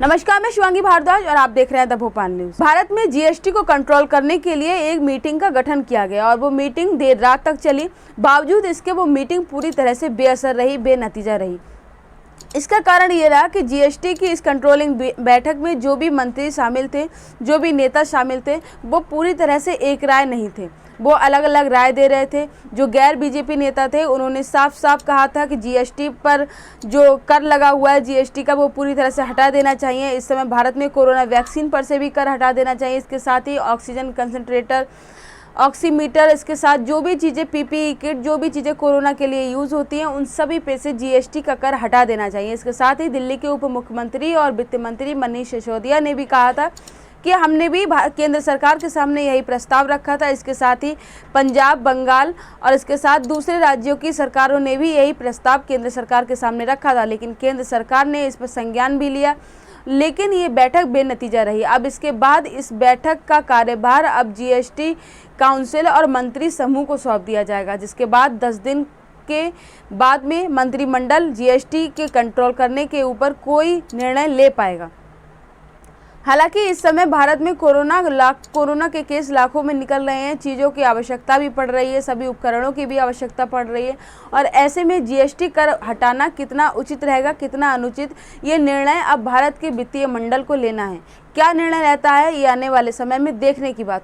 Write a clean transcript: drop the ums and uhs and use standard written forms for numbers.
नमस्कार, मैं शिवांगी भारद्वाज और आप देख रहे हैं द भोपाल न्यूज। भारत में जीएसटी को कंट्रोल करने के लिए एक मीटिंग का गठन किया गया और वो मीटिंग देर रात तक चली। बावजूद इसके वो मीटिंग पूरी तरह से बेअसर रही, बेनतीजा रही। इसका कारण ये रहा कि जीएसटी की इस कंट्रोलिंग बैठक में जो भी मंत्री शामिल थे, जो भी नेता शामिल थे, वो पूरी तरह से एक राय नहीं थे। वो अलग अलग राय दे रहे थे। जो गैर बीजेपी नेता थे उन्होंने साफ साफ कहा था कि जीएसटी पर जो कर लगा हुआ है जीएसटी का, वो पूरी तरह से हटा देना चाहिए। इस समय भारत में कोरोना वैक्सीन पर से भी कर हटा देना चाहिए। इसके साथ ही ऑक्सीजन कंसंट्रेटर, ऑक्सीमीटर, इसके साथ जो भी चीज़ें पीपीई किट, जो भी चीज़ें कोरोना के लिए यूज़ होती हैं, उन सभी पे से जीएसटी का कर हटा देना चाहिए। इसके साथ ही दिल्ली के उप मुख्यमंत्री और वित्त मंत्री मनीष सिसोदिया ने भी कहा था कि हमने भी केंद्र सरकार के सामने यही प्रस्ताव रखा था। इसके साथ ही पंजाब, बंगाल और इसके साथ दूसरे राज्यों की सरकारों ने भी यही प्रस्ताव केंद्र सरकार के सामने रखा था, लेकिन केंद्र सरकार ने इस पर संज्ञान भी लिया। लेकिन ये बैठक बेनतीजा रही। अब इसके बाद इस बैठक का कार्यभार अब जीएसटी काउंसिल और मंत्री समूह को सौंप दिया जाएगा, जिसके बाद 10 दिन के बाद में मंत्रिमंडल जीएसटी के कंट्रोल करने के ऊपर कोई निर्णय ले पाएगा। हालांकि इस समय भारत में कोरोना के केस लाखों में निकल रहे हैं। चीज़ों की आवश्यकता भी पड़ रही है, सभी उपकरणों की भी आवश्यकता पड़ रही है और ऐसे में जीएसटी कर हटाना कितना उचित रहेगा, कितना अनुचित, ये निर्णय अब भारत के वित्तीय मंडल को लेना है। क्या निर्णय रहता है ये आने वाले समय में देखने की बात